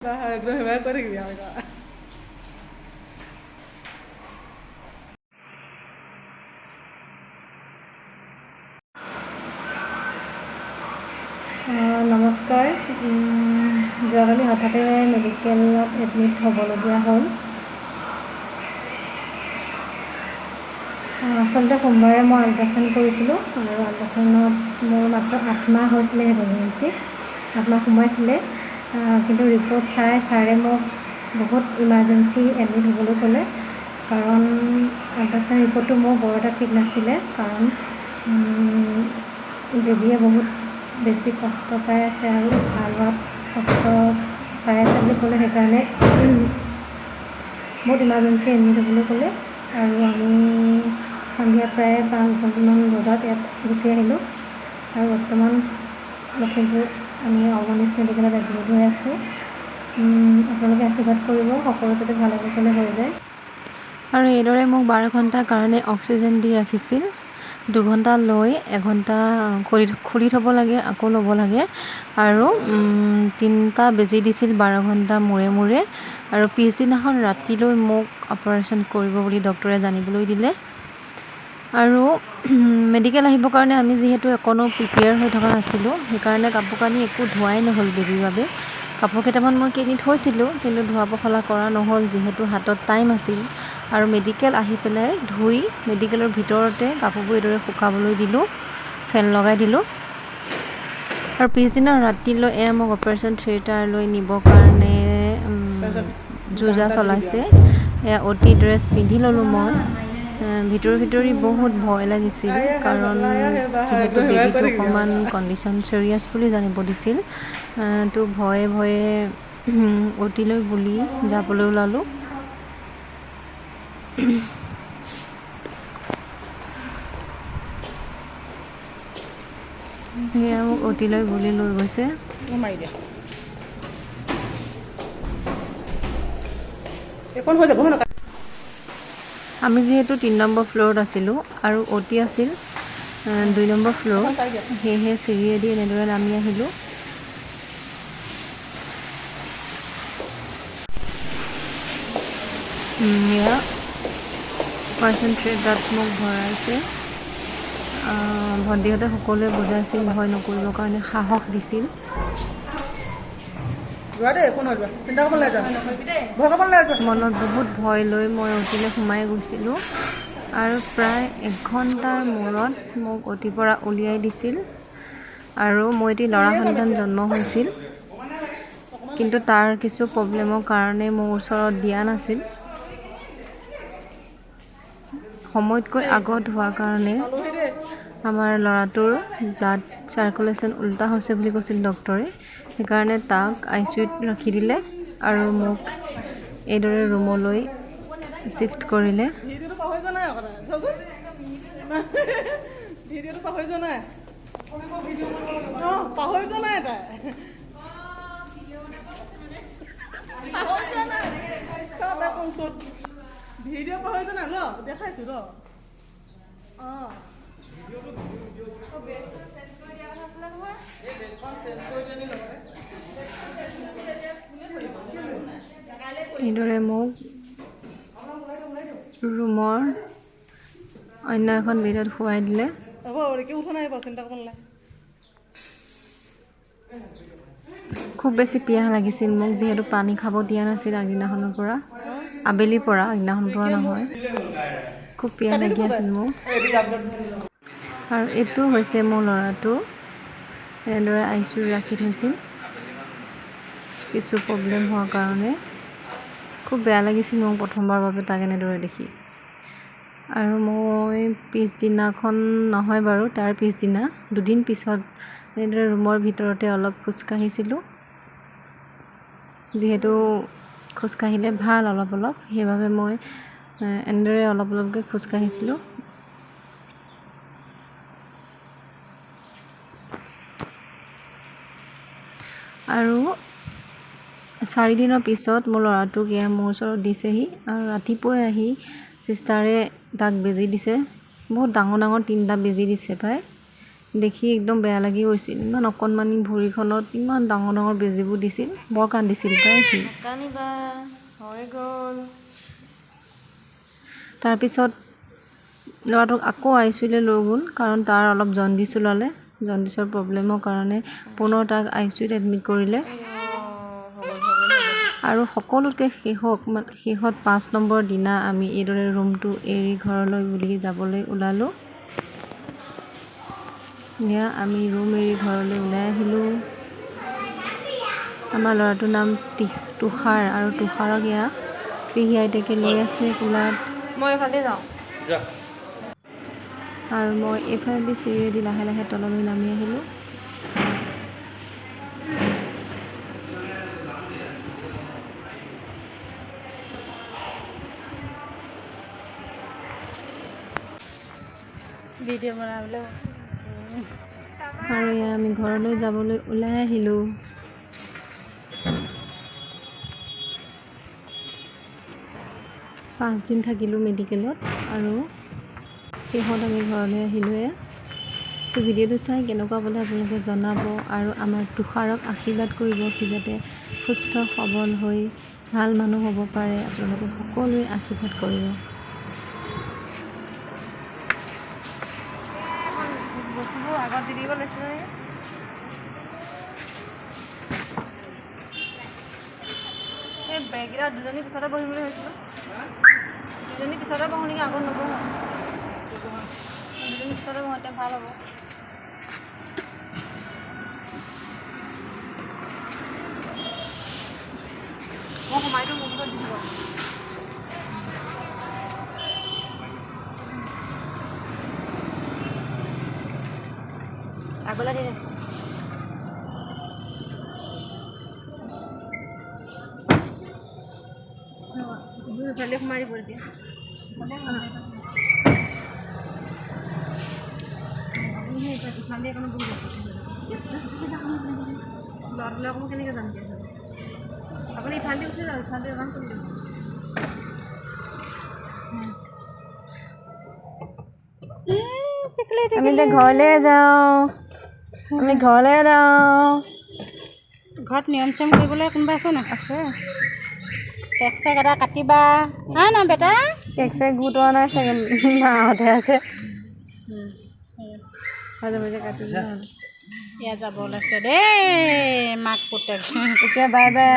একদম সেবাই কৰি থাকিবি আৰু নমস্কাৰ। যোৱাকালি হঠাতে মেডিকেলত এডমিট হ'বলগীয়া হ'ল। আচলতে সোমবাৰে মই আল্ট্ৰাচাউণ্ড কৰিছিলোঁ আৰু আল্ট্ৰাচাউণ্ডত মোৰ মাত্ৰ 8 মাহ হৈছিলেহে প্ৰেগনেঞ্চি, 8 মাহ সোমাইছিলে। কিন্তু ৰিপৰ্ট চাই ছাৰে মোক বহুত ইমাৰ্জেঞ্চি এডমিট হ'বলৈ ক'লে, কাৰণ আল্ট্ৰাচাউণ্ড ৰিপৰ্টটো মোৰ বৰ এটা ঠিক নাছিলে, কাৰণ বেবীয়ে বহুত বেছি কষ্ট পাই আছে আৰু ভাল হোৱাত কষ্ট পাই আছে বুলি ক'লে। সেইকাৰণে বহুত ইমাৰ্জেঞ্চি এডমিট হ'বলৈ ক'লে আৰু আমি সন্ধিয়া প্ৰায় 5 বজাত ইয়াত গুচি আহিলোঁ আৰু বৰ্তমান লখিমপুৰ আমি অৰ্গেনিছ মেডিকেলত এডমিট হৈ আছোঁ। আপোনালোকে আশীৰ্বাদ কৰিব, সকলো যাতে ভালে কুশলে হৈ যায়। আৰু এইদৰে মোক 12 ঘণ্টাৰ কাৰণে অক্সিজেন দি ৰাখিছিল। 2 ঘণ্টা লৈ 1 ঘণ্টা খুলি থ'ব লাগে, আকৌ ল'ব লাগে। আৰু 3টা বেজি দিছিল 12 ঘণ্টা মূৰে মূৰে। আৰু পিছদিনাখন ৰাতিলৈ মোক অপাৰেশ্যন কৰিব বুলি ডক্টৰে জানিবলৈ দিলে। আৰু মেডিকেল আহিবৰ কাৰণে আমি যিহেতু অকণো প্ৰিপেয়াৰ হৈ থকা নাছিলোঁ, সেইকাৰণে কাপোৰ কানি একো ধোৱাই নহ'ল বেবীৰ বাবে। কাপোৰ কেইটামান মই কিনি থৈছিলোঁ, কিন্তু ধোৱা পখলা কৰা নহ'ল যিহেতু হাতত টাইম আছিল। আৰু মেডিকেল আহি পেলাই ধুই মেডিকেলৰ ভিতৰতে কাপোৰবোৰ এইদৰে শুকাবলৈ দিলোঁ, ফেন লগাই দিলোঁ। আৰু পিছদিনা ৰাতিলৈ মোক অপাৰেশ্যন থিয়েটাৰলৈ নিবৰ কাৰণে যোজা চলাইছে। অতি ড্ৰেছ পিন্ধি ল'লোঁ মই। ভিতৰি বহুত ভয় লাগিছিল, কাৰণ যিহেতু বেবীটো অকণমান কণ্ডিশ্যন চিৰিয়াছ বুলি জানিব দিছিল। তো ভয়ে অতিলৈ বুলি যাবলৈ ওলালোঁ। সেয়া মোক অতিলৈ বুলি লৈ গৈছে। মাৰি দিয়া একণ হৈ যাব হয় নহয়। আমি যিহেতু 3 নম্বৰ ফ্ল'ৰত আছিলোঁ আৰু অতি আছিল 2 নম্বৰ ফ্ল'ৰ, সেয়েহে চিৰিয়েদি এনেদৰে নামি আহিলোঁ। এয়া অপাৰেশ্যন থিয়েটাৰত মোক ভৰাইছে। ভণ্টিহঁতে সকলোৱে বুজাইছিল, ভয় নকৰিবৰ কাৰণে সাহস দিছিল। মনত বহুত ভয় লৈ মই অতিলৈ সোমাই গৈছিলোঁ আৰু প্ৰায় 1 ঘণ্টাৰ মূৰত মোক অতিৰ পৰা উলিয়াই দিছিল। আৰু মোৰ এটি ল'ৰা সন্তান জন্ম হৈছিল, কিন্তু তাৰ কিছু প্ৰব্লেমৰ কাৰণে মোৰ ওচৰত দিয়া নাছিল। সময়তকৈ আগত হোৱাৰ কাৰণে আমাৰ ল'ৰাটোৰ ব্লাড চাৰ্কুলেশ্যন উল্টা হৈছে বুলি কৈছিল ডক্টৰে। সেইকাৰণে তাক ICUত ৰাখি দিলে আৰু মোক এইদৰে ৰুমলৈ শ্বিফ্ট কৰিলে। ভিডিঅ'টো পাহৰি যোৱা নাই আকৌ চাচোন, ভিডিঅ'টো পাহৰি যোৱা নাই। পাহৰি যোৱা নাই তাই, ভিডিঅ' পাহৰি যোৱা নাই। ৰ দেখাইছোঁ ৰ। এইদৰে মোক ৰুমৰ অন্য এখন বেডত শুৱাই দিলে। খুব বেছি পিয়াহ লাগিছিল মোক, যিহেতু পানী খাব দিয়া নাছিল আগদিনাখনৰ পৰা, আবেলিৰ পৰা, আগদিনাখনৰ পৰা নহয়। খুব পিয়াহ লাগি আছিল মোক। আৰু এইটো হৈছে মোৰ ল'ৰাটো, এনেদৰে ICUত ৰাখি থৈছিল কিছু প্ৰব্লেম হোৱাৰ কাৰণে। খুব বেয়া লাগিছিল মোক প্ৰথমবাৰৰ বাবে তাক এনেদৰে দেখি। আৰু মই পিছদিনাখন নহয় বাৰু, তাৰ পিছদিনা 2 দিন পিছত এনেদৰে ৰুমৰ ভিতৰতে অলপ খোজকাঢ়িছিলোঁ, যিহেতু খোজকাঢ়িলে ভাল অলপ, সেইবাবে মই এনেদৰে অলপকৈ খোজকাঢ়িছিলোঁ। আৰু 4 দিনৰ পিছত মোৰ ল'ৰাটোক মোৰ ওচৰত দিছেহি আৰু ৰাতিপুৱাই আহি চিষ্টাৰে তাক বেজি দিছে। বহুত ডাঙৰ 3টা বেজি দিছে প্ৰায়। দেখি একদম বেয়া লাগি গৈছিল ইমান অকণমানি ভৰিখনত ইমান ডাঙৰ ডাঙৰ বেজীবোৰ দিছিল বৰ কান্দিছিল তাই সি কান্দিবা হৈ গ'ল তাৰপিছত ল'ৰাটোক আকৌ আইচিউলৈ লৈ গ'ল কাৰণ তাৰ অলপ জণ্ডিছ ওলালে জণ্ডিছৰ প্ৰব্লেমৰ কাৰণে পুনৰ তাক আইচিউত এডমিট কৰিলে আৰু সকলোতকৈ শেষত 5 নম্বৰ দিনা আমি এইদৰে ৰুমটো এৰি ঘৰলৈ বুলি যাবলৈ ওলালোঁ এয়া আমি ৰুম এৰি ঘৰলৈ ওলাই আহিলোঁ আমাৰ ল'ৰাটোৰ নাম তুষাৰ আৰু তুষাৰক এয়া পেহী আইতাকে লৈ আছে কোলাত মই এইফালে যাওঁ আৰু মই এইফালেদি চিৰিয়েদি লাহে লাহে তললৈ নামি আহিলোঁ ভিডিঅ' বনাবলৈ আৰু এয়া আমি ঘৰলৈ যাবলৈ ওলাই আহিলোঁ 5 দিন থাকিলোঁ মেডিকেলত আৰু শেষত আমি ঘৰলৈ আহিলোঁ তো ভিডিঅ'টো চাই কেনেকুৱা পালে আপোনালোকে জনাব আৰু আমাৰ তুষাৰক আশীৰ্বাদ কৰিব সি যাতে সুস্থ সবল হৈ ভাল মানুহ হ'ব পাৰে আপোনালোকে সকলোৱে আশীৰ্বাদ কৰিব বস্তুবোৰ আগত দি দিব লৈছে এই বেগকেইটা দুজনী পিছতে বহিম বুলি ভাবিছিলোঁ দুজনী পিছতে বহোঁ নেকি আগত নবহোঁ দুজনী পিছতে বহোঁ এতিয়া ভাল হ'ব মই সোমাইটো মোৰ ভিতৰত দিব আগলৈ দি দে ভালে সোমাই দিব এতিয়া ল'ৰাটোলৈ অকণমান কেনেকৈ যাম দিয়া আপুনি ইফালে উঠি যাওক ইফালে যাম কৰি দিয়ক আমি এতিয়া ঘৰলৈ যাওঁ আমি ঘৰলৈ যাওঁ ঘৰত নিয়ম চিয়ম কৰিবলৈ কোনোবা আছে নাই আছে কেক চেক এটা কাটিবা হা না বেটা কেক চেক গোটোৱা নাই চাগে মাহঁতে আছে এয়া যাব ওলাইছে দেই মাক পুতেক এতিয়া বাই বাই